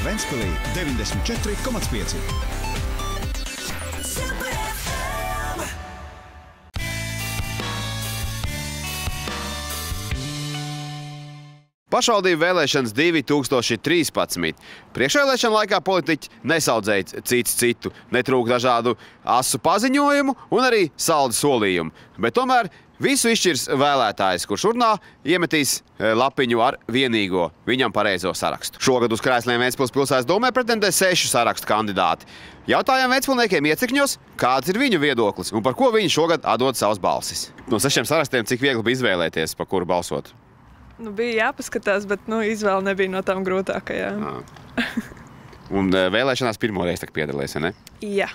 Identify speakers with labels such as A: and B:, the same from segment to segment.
A: Ventspilī 94,5.
B: Pašvaldību vēlēšanas 2013. Priekšvēlēšana laikā politiķi nesaudzēja cits citu, netrūka dažādu asu paziņojumu un arī saldu solījumu. Bet tomēr visu izšķirs vēlētājs, kurš urnā iemetīs lapiņu ar vienīgo viņam pareizo sarakstu. Šogad uz krēsliem Ventspils pilsētas domē pretendē 6 sarakstu kandidāti. Jautājām ventspilniekiem iecirkņos, kāds ir viņu viedoklis un par ko viņi šogad atdod savas balsis. No 6 sarakstiem cik viegli bija izvēlēties, pa kuru balsot?
C: Bija jāpaskatās, bet izvēle nebija no tām grūtākajām.
B: Un vēlēšanās pirmoreiz piedalījies, vai ne?
C: Jā.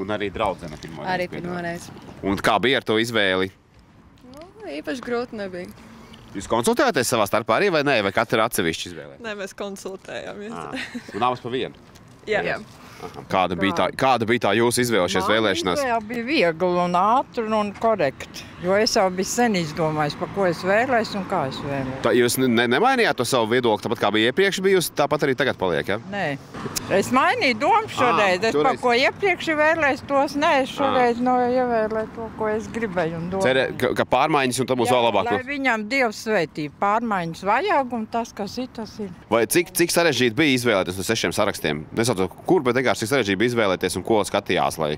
B: Un arī draudzene pirmoreiz.
D: Arī pirmoreiz.
B: Un kā bija ar to izvēli?
C: Īpaši grūti nebija.
B: Jūs konsultējāties savā starpā arī vai nē? Vai katra atsevišķi izvēlē?
C: Nē, mēs konsultējāmies.
B: Un abas pa vienu?
C: Jā.
B: Kāda bija tā jūsu izvēle šajās vēlēšanās?
E: Jā, bija viegli un ātri un korekti. Jo es jau biju sen izdomājis, par ko es vēlēs un kā es vēlēs.
B: Jūs nemainījāt to savu viedokli, tāpat kā bija iepriekš bijusi, tāpat arī tagad paliek, ja?
E: Nē. Es mainīju domu šoreiz. Es par ko iepriekš vēlēs tos, nē, es šoreiz ievēlēju to, ko es gribēju un domāju.
B: Cerē, ka pārmaiņas un tam būs vēl labāk?
E: Lai viņam Dievs svētība. Pārmaiņas vajag un tas, kas ir, tas ir.
B: Vai cik sarežģīti bija izvēlēties no 6 sarakstiem? Nesaucu, kur, bet vienkārši cik sarežģīti bija izvēlēties un ko skatījās, lai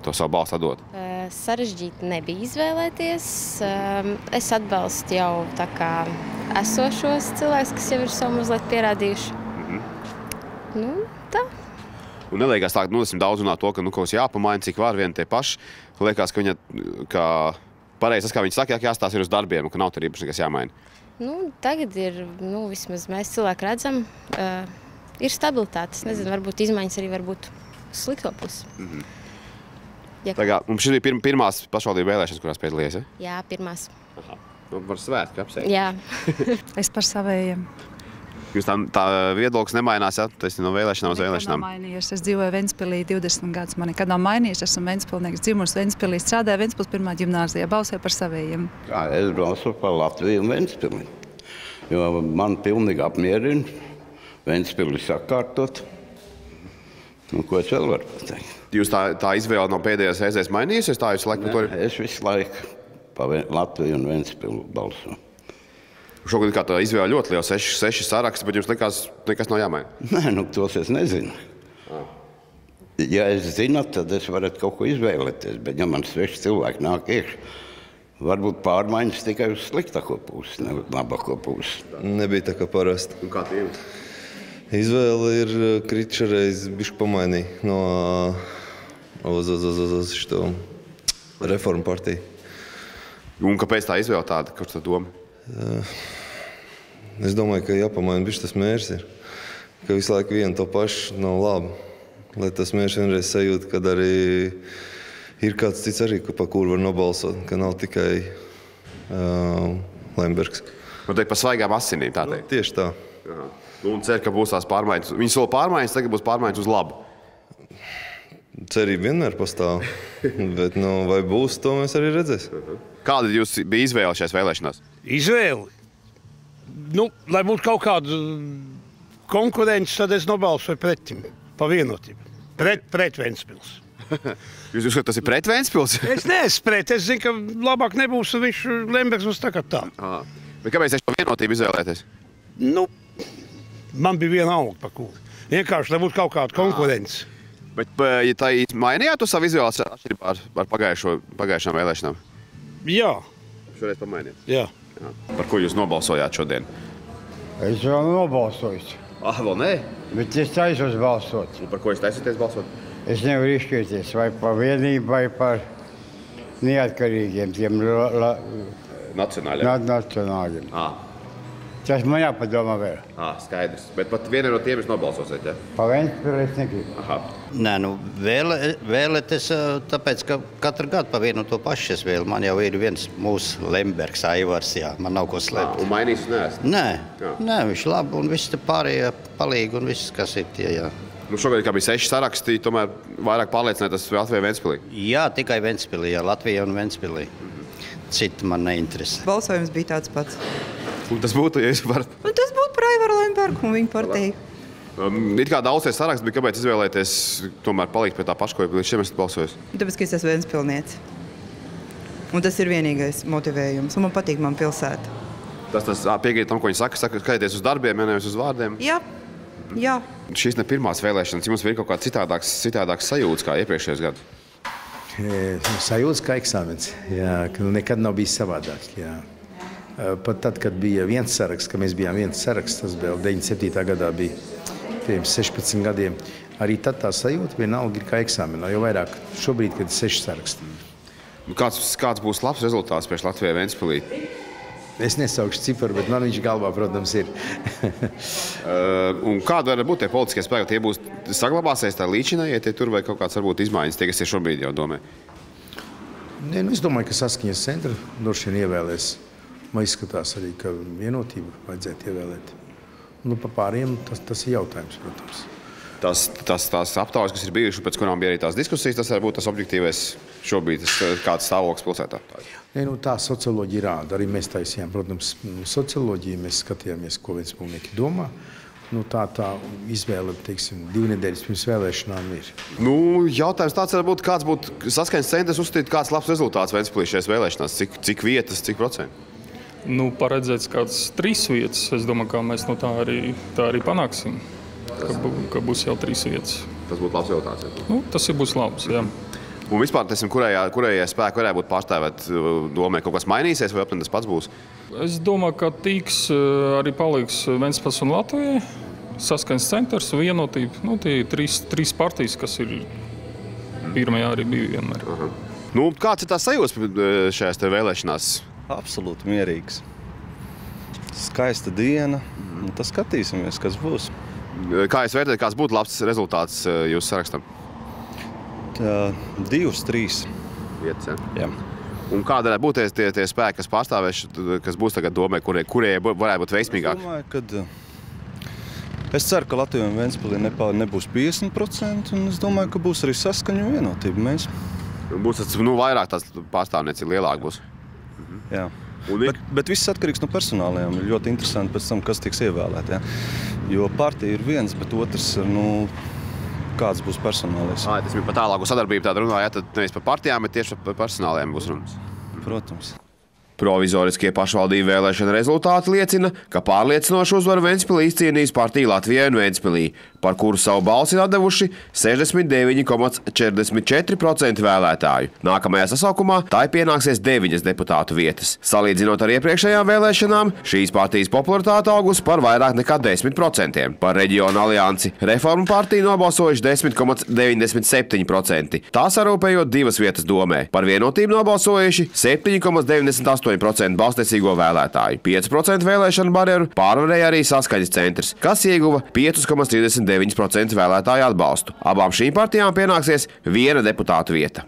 B: to savu balstu atdot?
D: Sarežģīti nebija izvēlēties. Es atbalstu jau tā kā esošos cilvēkus, kas jau ir savu mazliet pierādījuši. Tā.
B: Un neliekās tā, ka daudz runā to, ka kaut kas jāpamaina, cik var vien tie paši. Liekas, ka viņa, pareizi tas, kā viņi saka, jāstās ir uz darbiem, ka nav tur īpaši nekas jāmaina.
D: Tagad ir, vismaz mēs cilvēki redzam, ir stabilitāte. Es nezinu, varbūt izmaiņas arī var būt slikto pusi.
B: Mums šī bija pirmās pašvaldību vēlēšanas, kurās piedalījies, ja?
D: Jā, pirmās.
B: Var svētki apsveikt.
D: Jā.
F: Es par savējiem.
B: Jūs tā viedoklis nemainās, ja? Tas ir no vēlēšanām uz vēlēšanām?
F: Nekad nav mainījies. Es dzīvoju Ventspilī 20 gadus. Man nekad nav mainījies. Esmu ventspilnieks, dzimusi Ventspilī, strādāju Ventspils 1. ģimnāzijā, balsoju par savējiem.
G: Es balsoju par Latviju un Ventspili. Jo man pilnīgi apmierina Ventspili sakārtot. Ko es vēl varu pateikt?
B: Jūs tā izvēle no pēdējās reizēs mainījusies? Tā jūs laiku to ir?
G: Es visu laiku pa Latviju un Ventspilu balsoju.
B: Šogad kā tā izvēle ļoti liela, 6 saraksti, bet jums likās, nekas nav jāmaina?
G: Nē, tos es nezinu. Ja es zinu, tad es varētu kaut ko izvēlēties, bet ja man 6 cilvēki nāk iekšā, varbūt pārmaiņas tikai uz sliktāko pusi, ne labāko pusi.
H: Nebija tā kā parasti.
B: Un kā tie ir?
H: Izvēle ir kritišreiz bišķi pamainīja no uz šo reformu partiju.
B: Un kāpēc tā izvēle tāda? Kāds tā doma?
H: Es domāju, ka jāpamaina bišķi tas mērķis ir. Ka visu laiku vienu to pašu nav labi. Lai tas mērķis vienreiz sajūt, kad arī ir kāds cits arī, pa kuru var nobalsot. Ka nav tikai Lembergs.
B: Nu, teikt, pa svaigām asinīm, tā teikt?
H: Tieši tā.
B: Un cer, ka būs tās pārmaiņas. Viņi sola pārmaiņas, tagad būs pārmaiņas uz labu.
H: Cerība vienmēr pastāv, bet vai būs, to mēs arī redzēsim.
B: Kāda jūs bija izvēle šajās vēlēšanās?
I: Izvēle? Lai būtu kaut kāda konkurence, tad es nobalsoju pretim, pa vienotību. Pret Ventspils.
B: Jūs uzskatāt, tas ir pret Ventspils?
I: Es neesmu pret, es zinu, ka labāk nebūs, un viņš Lembergs būs tā kā tā.
B: Bet kāpēc tieši pa vienotību izvēlēties?
I: Man bija viena auga par kuru. Vienkārši, lai būtu kaut kāda konkurence.
B: Bet ja tā mainījāt to savu izvēles atšķirībā ar pagājušām vēlēšanām?
I: Jā.
B: Šoreiz pamainījāt?
I: Jā.
B: Par ko jūs nobalsojāt šodien?
J: Es vēl nobalsojos.
B: Vēl nē?
J: Bet es taisos balsot.
B: Un par ko jūs taisoties balsot?
J: Es nevaru izšķirties vai par vienību, vai par neatkarīgiem, tiem nacionāļiem. Tas man jāpadomā vēl.
B: Skaidrs. Bet pat vienu no tiem jūs nobalsosiet, ja?
J: Pa Ventspili es negribu.
G: Nē, vēlēties, tāpēc, ka katru gadu pa vienu to pašu es vēlu. Man jau ir viens mūsu Lembergs, Aivars, jā. Man nav ko slēpt.
B: Un mainīs neesat?
G: Nē, viņš labi un viss te pārējie palīgi un viss, kas ir tie, jā.
B: Šogad, kā bija 6 saraksti, tomēr vairāk pārliecinātas Latvijā un Ventspilī?
G: Jā, tikai Ventspilī, jā, Latvijā un Ventspilī. Citi man neinteresē.
K: Balsojums bija tāds pats.
B: Un tas būtu, ja jūs varat?
K: Un tas būtu par Aivaru Lembergu un viņu partiju.
B: It kā daudzies saraksts bija, kāpēc izvēlēties tomēr palikt pie tā paša, ko līdz šim esat balsojis?
K: Tāpēc, ka es esmu ventspilniece. Un tas ir vienīgais motivējums. Un man patīk man pilsēta.
B: Tas piekrīt tam, ko viņi saka, skaties uz darbiem, ja nevis uz vārdiem?
K: Jā.
B: Šīs ne pirmās vēlēšanas, jums ir kaut kā citādāks sajūtas kā iepriekšējos gadus?
L: Sajūtas kā eksāmens, jā, ka nekad nav bijis savādāk, jā. Pat tad, kad bija viens saraksts, ka mēs bijām viens saraksts, tas vēl 97. gadā bija pirms 16 gadiem, arī tad tā sajūta vienalga ir kā eksāmenā, jo vairāk šobrīd, kad ir 6 saraksti.
B: Kāds būs labs rezultāts priekš Latvijai Ventspilī?
L: Es nesaukšu ciparu, bet man viņš galvā, protams, ir.
B: Un kāda var būt tie politiskie spēki? Tie būs saglabāsies tā līdzinā, ja tie tur vai kaut kāds varbūt izmaiņas, tie, kas ir šobrīd jau domē?
L: Nē, es domāju, ka Saskaņas centra droši vien ievēlēs. Man izskatās arī, ka vienotību vajadzētu ievēlēt. Nu, pa pāriem tas ir jautājums, protams.
B: Tās aptaujas, kas ir bijušas, pēc kurām bija arī tās diskusijas, tas var būt tas objektīvais šobrīd, kāds stāvoklis pilsētā.
L: Nē, nu tā socioloģija rāda. Arī mēs taisījām, protams, socioloģiju, mēs skatījāmies, ko ventspilnieki domā. Nu, tā izvēle, teiksim, 2 nedēļas pirms vēlēšanām ir.
B: Nu, jautājums tāds var būt, kāds būtu Saskaņas centrs uzstīt, kāds labs rezultāts Ventspilī šajās vēlēšanās, cik vietas, cik procentu?
M: Nu, paredzēts kāds 3 vietas. Es domāju, kā mēs no tā arī panāksim, ka būs jau 3 vietas.
B: Tas būtu labs jautājums.
M: Nu, tas būs labs, jā.
B: Un vispār, kurējie spēki varētu būt pārstāvēt domē, kaut kas mainīsies vai apmēram tas pats būs?
M: Es domāju, ka tiks arī paliks Ventspils un Latvijai, Saskaņas centrs, vienotība. Nu, tie ir 3 partijas, kas ir pirmajā arī bija vienmēr.
B: Nu, kāds ir tās sajūtas šajās te vēlēšanās?
H: Absolūti mierīgs. Skaista diena. Tas skatīsimies, kas būs.
B: Kā jūs vērtējat, kāds būtu labs rezultāts jūsu sarakstam?
H: 2, 3
B: vietas, ja?
H: Jā.
B: Un kāda varētu būt tie spēki, kas pārstāvēs, kas būs tagad domē, kurie varētu būt veiksmīgāki?
H: Es ceru, ka Latvijai un Ventspilī nebūs 50%, un es domāju, ka būs arī Saskaņa un vienotība.
B: Būs tas, vairāk tās pārstāvniecība lielāk būs.
H: Jā. Bet viss atkarīgs no personālajiem. Ir ļoti interesanti pēc tam, kas tiks ievēlēt. Ja? Jo partija ir viens, bet otrs, kāds būs personālais.
B: Tas bija par tālāku sadarbību tāda runā, ja tad nevis par partijām, bet tieši par personālajiem būs runas.
H: Protams.
B: Provizoriskie pašvaldību vēlēšana rezultāti liecina, ka pārliecinošu uzvaru Ventspilī izcīnījis partija Latvijai un Ventspilī, par kuru savu balsi atdevuši 69,44% vēlētāju. Nākamajā sasaukumā tai pienāksies 9 deputātu vietas. Salīdzinot ar iepriekšējām vēlēšanām, šīs partijas popularitāte augusi par vairāk nekā 10%. Par reģionu aliansi Reformu partiju nobalsojuši 10,97%. Tā sarūpējot 2 vietas domē. Par vienotību nobalsojuši 7,98% balstiesīgo vēlētāju. 5% vēlēšanu barjeru pārvarēja arī Saskaņas centrs, kas ieguva 5,39% vēlētāju atbalstu. Abām šīm partijām pienāksies 1 deputātu vieta.